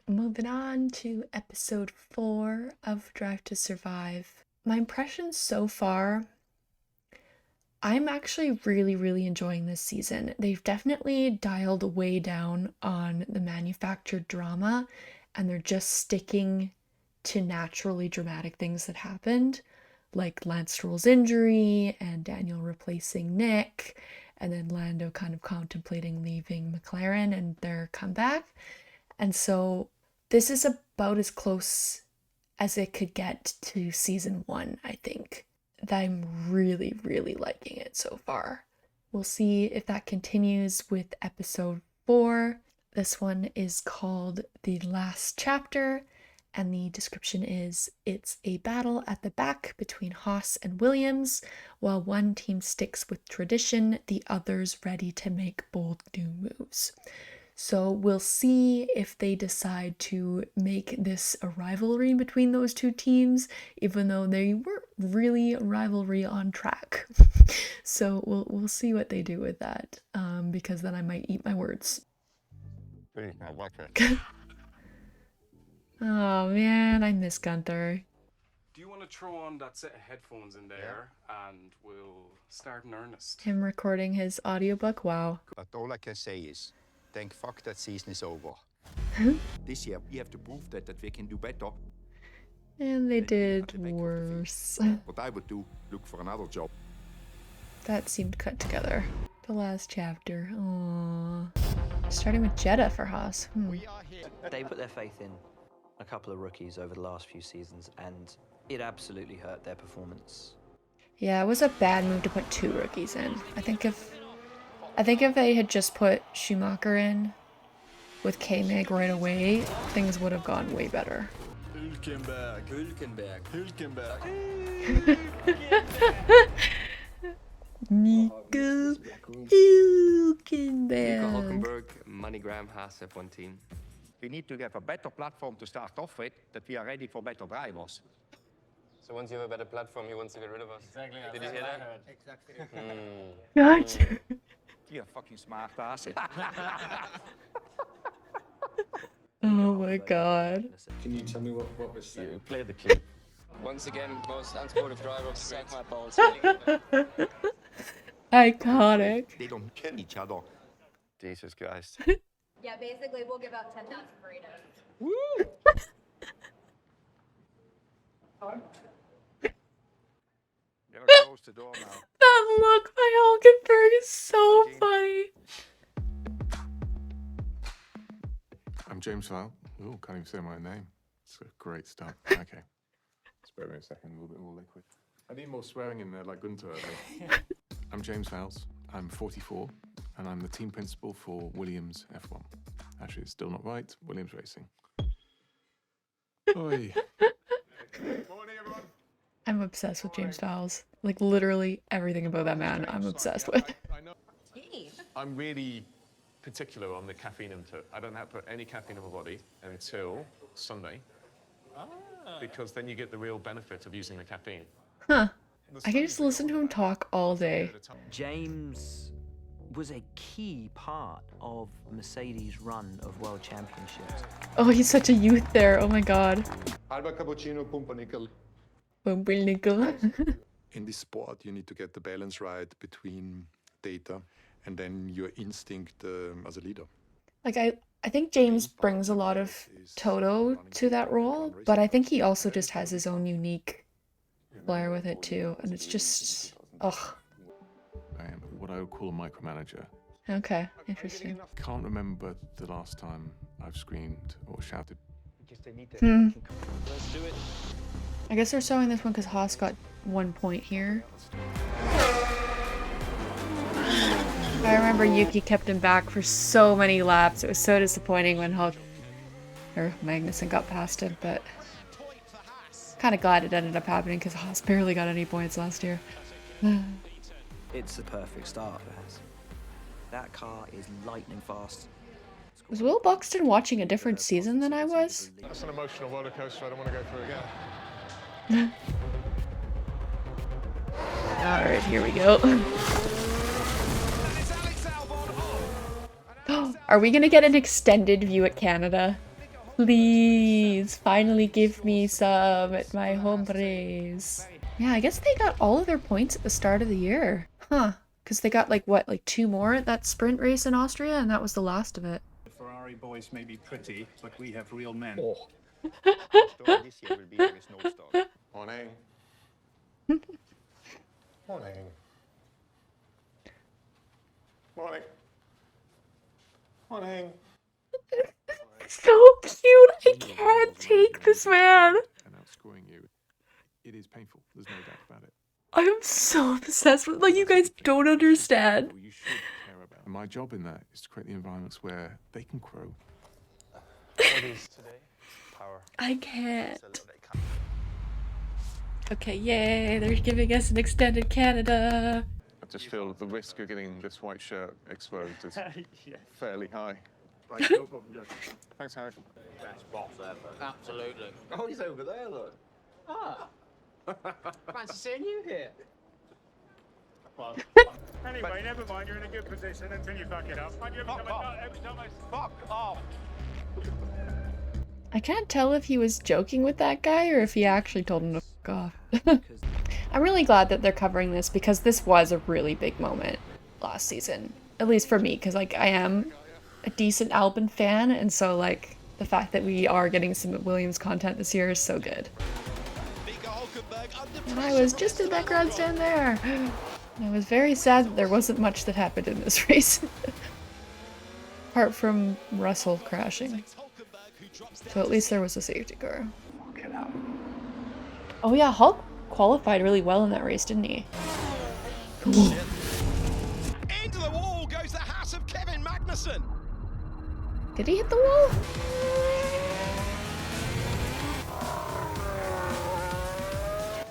Moving on to episode 4 of Drive to Survive. My impressions so far, I'm actually really enjoying this season. They've definitely dialed way down on the manufactured drama, and they're just sticking to naturally dramatic things that happened, like Lance Stroll's injury and Daniel replacing Nick, and then Lando kind of contemplating leaving McLaren and their comeback. And so this is about as close as it could get to season 1, I think. I'm really liking it so far. We'll see if that continues with episode 4. This one is called The Last Chapter, and the description is, it's a battle at the back between Haas and Williams. While one team sticks with tradition, the other's ready to make bold new moves. So we'll see if they decide to make this a rivalry between those two teams, even though they weren't really a rivalry on track. So we'll see what they do with that, because then I might eat my words. Oh man, I miss Guenther. Do you want to throw on that set of headphones in there and we'll start in earnest? Him recording his audiobook, wow. But all I can say is, thank fuck that season is over. This year we have to prove that we can do better. And they did worse. What I would do, look for another job. That seemed cut together. The last chapter. Aww. Starting with Jeddah for Haas. They put their faith in a couple of rookies over the last few seasons, and it absolutely hurt their performance. Yeah, it was a bad move to put 2 rookies in. I think if they had just put Schumacher in with K-Mag right away, things would have gone way better. Hulkenberg. Nico Hulkenberg. Hulkenberg, MoneyGram, Haas F1 team. We need to have a better platform to start off with, that we are ready for better drivers. So once you have a better platform, he wants to get rid of us. Exactly. Did you hear that? Exactly. Gotcha. You're fucking smart ass. Oh my god. Can you tell me what was said? Play the clip. Once again, most unsportive driver of suck my balls. Iconic. They don't kill each other. Jesus Christ. Yeah, basically, we'll give out 10,000 burritos. Woo! Never close the door now. That look by Hulkenberg is so funny. I'm James Vowles. Oh, can't even say my name. It's a great start. Okay. Spare me a second, a little bit more liquid. I need more swearing in there like Guenther. I'm James Vowles. I'm 44, and I'm the team principal for Williams F1. Actually, it's still not right. Williams Racing. Oi. Morning, everyone. I'm obsessed with James Vowles. Like, literally everything about that man I'm obsessed with. I know. I'm really particular on the caffeine intake. I don't have to put any caffeine in my body until Sunday. Because then you get the real benefit of using the caffeine. Huh. I can just listen to him talk all day. James was a key part of Mercedes' run of world championships. Oh, he's such a youth there. Oh my god. Alba cappuccino, pumpernickel. Pumpernickel. In this sport, you need to get the balance right between data and then your instinct as a leader. Like, I think James brings a lot of Toto to that role, but I think he also just has his own unique flair with it too, and it's just, ugh. I am what I would call a micromanager. Okay, interesting. Can't remember the last time I've screamed or shouted. Let's do it. I guess they're showing this one because Haas got 1 point here. I remember Yuki kept him back for so many laps. It was so disappointing when Magnussen got past him, but kind of glad it ended up happening because Haas barely got any points last year. It's the perfect start for Haas. That car is lightning fast. Was Will Buxton watching a different season than I was? That's an emotional roller coaster. I don't want to go through again. Alright, here we go. Are we gonna get an extended view at Canada? Please, finally give me some at my home race. Yeah, I guess they got all of their points at the start of the year. Huh. Because they got like, what, like 2 more at that sprint race in Austria, and that was the last of it. The Ferrari boys may be pretty, but we have real men. Story this year will be there is no start. Morning. Morning. Morning. Morning. So cute! I can't take this man! And outscoring you. It is painful, there's no doubt about it. I'm so obsessed with, like, you guys don't understand. You should care about. My job in that is to create the environments where they can grow. What is today? Power. I can't. Okay, yay, they're giving us an extended Canada. I just feel the risk of getting this white shirt exposed is Yeah. fairly high. Right, no problem, Judge. Thanks, Harry. Best boss ever. Absolutely. Oh, he's over there, look. Ah. Fancy seeing you here. Well, anyway, never mind. You're in a good position until you fuck it up. Fuck off. I can't tell if he was joking with that guy or if he actually told him to fuck off. I'm really glad that they're covering this because this was a really big moment last season. At least for me, because like I am a decent Albon fan, and so like the fact that we are getting some Williams content this year is so good. And I was just in that grandstand there. And I was very sad that there wasn't much that happened in this race. Apart from Russell crashing. So at least there was a safety car. Oh yeah, Hulk qualified really well in that race, didn't he? Into the wall goes the Haas of Kevin Magnussen. Did he hit the wall?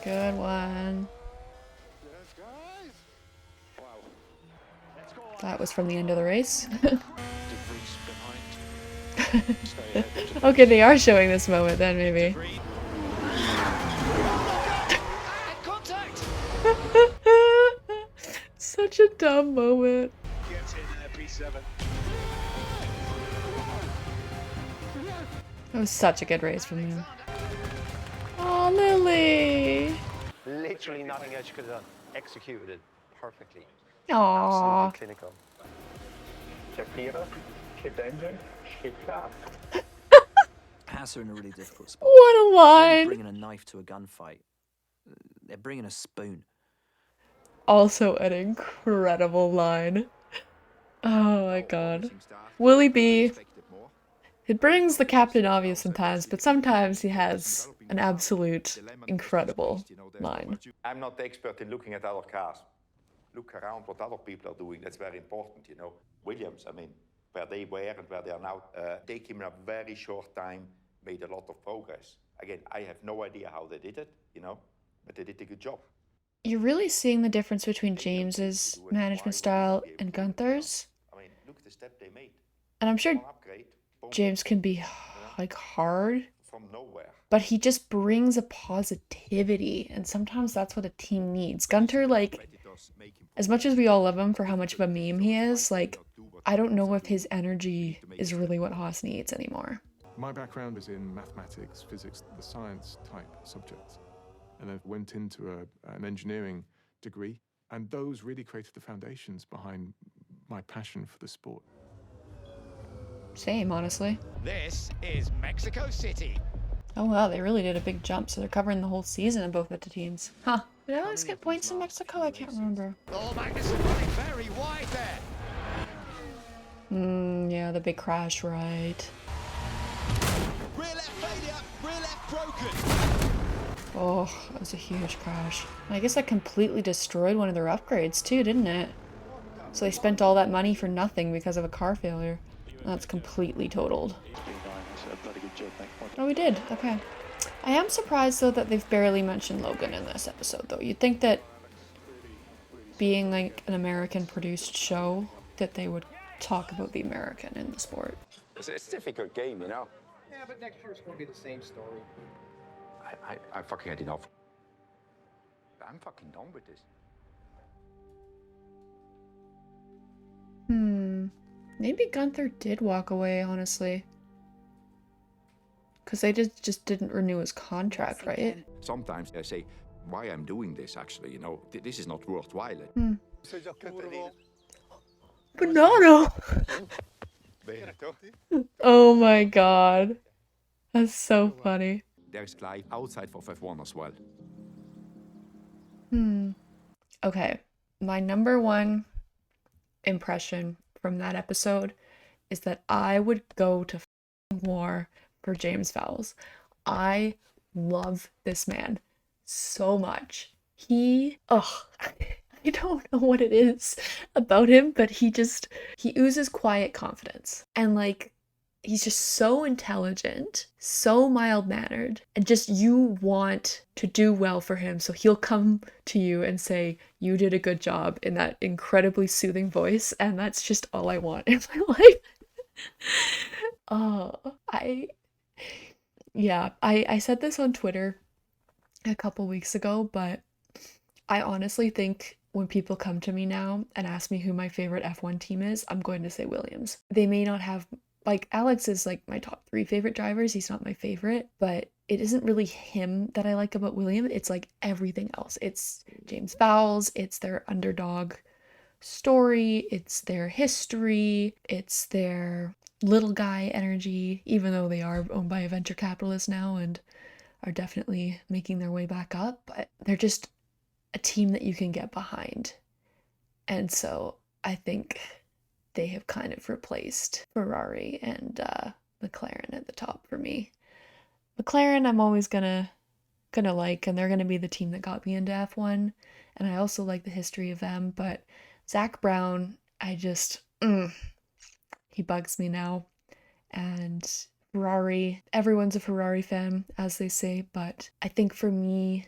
Good one. That was from the end of the race. Okay, they are showing this moment then, maybe. Such a dumb moment. That was such a good race from him. Oh, Lily! Literally nothing else you could have done. Executed it perfectly. Aww. Absolutely clinical. Shakira, keep danger, keep fast. Haas are in a really difficult spot. What a They're line! bringing a knife to a gunfight. They're bringing a spoon. Also an incredible line. Oh my god. Willie B. It brings the Captain Obvious sometimes, but sometimes he has an absolute incredible line. I'm not the expert in looking at other cars. Look around what other people are doing. That's very important, you know. Williams, I mean, where they were and where they are now, they came in a very short time, made a lot of progress. Again, I have no idea how they did it, you know, but they did a good job. You're really seeing the difference between James's management style and Guenther's. I mean, look at the step they made. And I'm sure One upgrade, boom, James can be like hard, from nowhere. but he just brings a positivity, and sometimes that's what a team needs. Guenther, like, as much as we all love him for how much of a meme he is, like, I don't know if his energy is really what Haas needs anymore. My background is in mathematics, physics, the science type subjects. And I went into an engineering degree, and those really created the foundations behind my passion for the sport. Same, honestly. This is Mexico City. Oh wow, they really did a big jump, so they're covering the whole season of both of the teams. Huh. Did I always get points in Mexico? I can't remember. Oh, Magnussen running very wide there. Yeah, the big crash, right. Rear left failure, rear left broken. Oh, that was a huge crash. I guess that completely destroyed one of their upgrades too, didn't it? So they spent all that money for nothing because of a car failure. That's completely totaled. Oh, we did. Okay. I am surprised though that they've barely mentioned Logan in this episode though. You'd think that being like an American produced show that they would talk about the American in the sport. It's a difficult game, you know. Yeah, but next year it's going to be the same story. I fucking had enough. I'm fucking done with this. Maybe Guenther did walk away, honestly. because they just didn't renew his contract, right? Sometimes I say, why I'm doing this actually, this is not worthwhile. Banana! Oh my god. That's so funny. There's life outside of F1 as well. Okay, my number one impression from that episode is that I would go to war for James Vowles. I love this man so much. I don't know what it is about him, but he oozes quiet confidence. And like, he's just so intelligent, so mild-mannered, and just you want to do well for him. So he'll come to you and say, you did a good job, in that incredibly soothing voice. And that's just all I want in my life. I said this on Twitter a couple weeks ago, but I honestly think when people come to me now and ask me who my favorite F1 team is, I'm going to say Williams. They may not have, like, Alex is like my top 3 favorite drivers. He's not my favorite, but it isn't really him that I like about Williams. It's like everything else. It's James Vowles, it's their underdog story, it's their history, it's their little guy energy, even though they are owned by a venture capitalist now and are definitely making their way back up. But they're just a team that you can get behind. And so I think they have kind of replaced Ferrari and McLaren at the top for me. McLaren I'm always gonna like, and they're gonna be the team that got me into F1, and I also like the history of them. But Zach Brown, he bugs me now. And Ferrari, everyone's a Ferrari fan, as they say, but I think for me,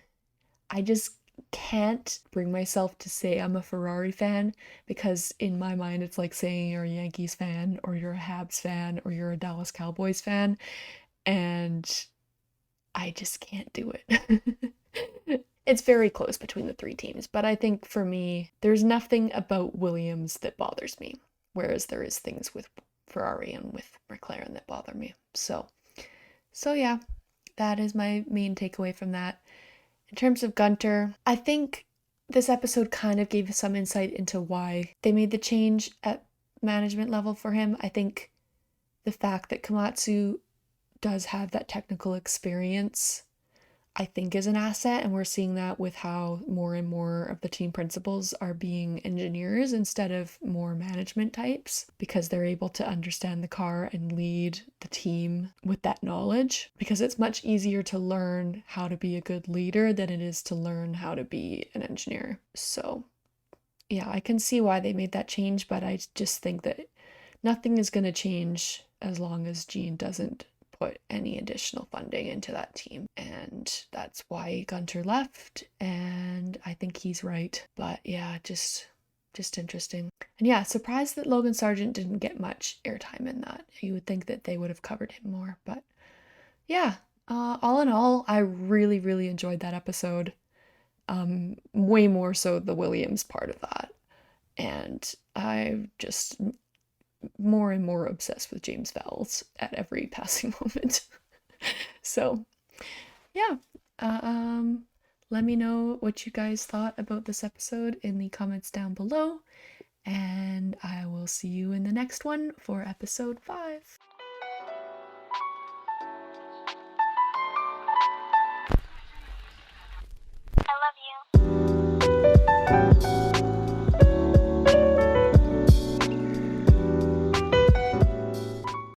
I just can't bring myself to say I'm a Ferrari fan, because in my mind it's like saying you're a Yankees fan or you're a Habs fan or you're a Dallas Cowboys fan, and I just can't do it. It's very close between the 3 teams, but I think for me there's nothing about Williams that bothers me, whereas there is things with Ferrari and with McLaren that bother me. So yeah, that is my main takeaway from that. In terms of Guenther, I think this episode kind of gave some insight into why they made the change at management level for him. I think the fact that Komatsu does have that technical experience, I think, is an asset, and we're seeing that with how more and more of the team principals are being engineers instead of more management types, because they're able to understand the car and lead the team with that knowledge, because it's much easier to learn how to be a good leader than it is to learn how to be an engineer. So yeah, I can see why they made that change, but I just think that nothing is going to change as long as Gene doesn't put any additional funding into that team. And that's why Guenther left, and I think he's right. But yeah, just interesting. And yeah, surprised that Logan Sargent didn't get much airtime in that. You would think that they would have covered him more, but yeah, all in all, I really, really enjoyed that episode. Way more so the Williams part of that. And I'm just more and more obsessed with James Vowles at every passing moment. So yeah, let me know what you guys thought about this episode in the comments down below, and I will see you in the next one for episode 5.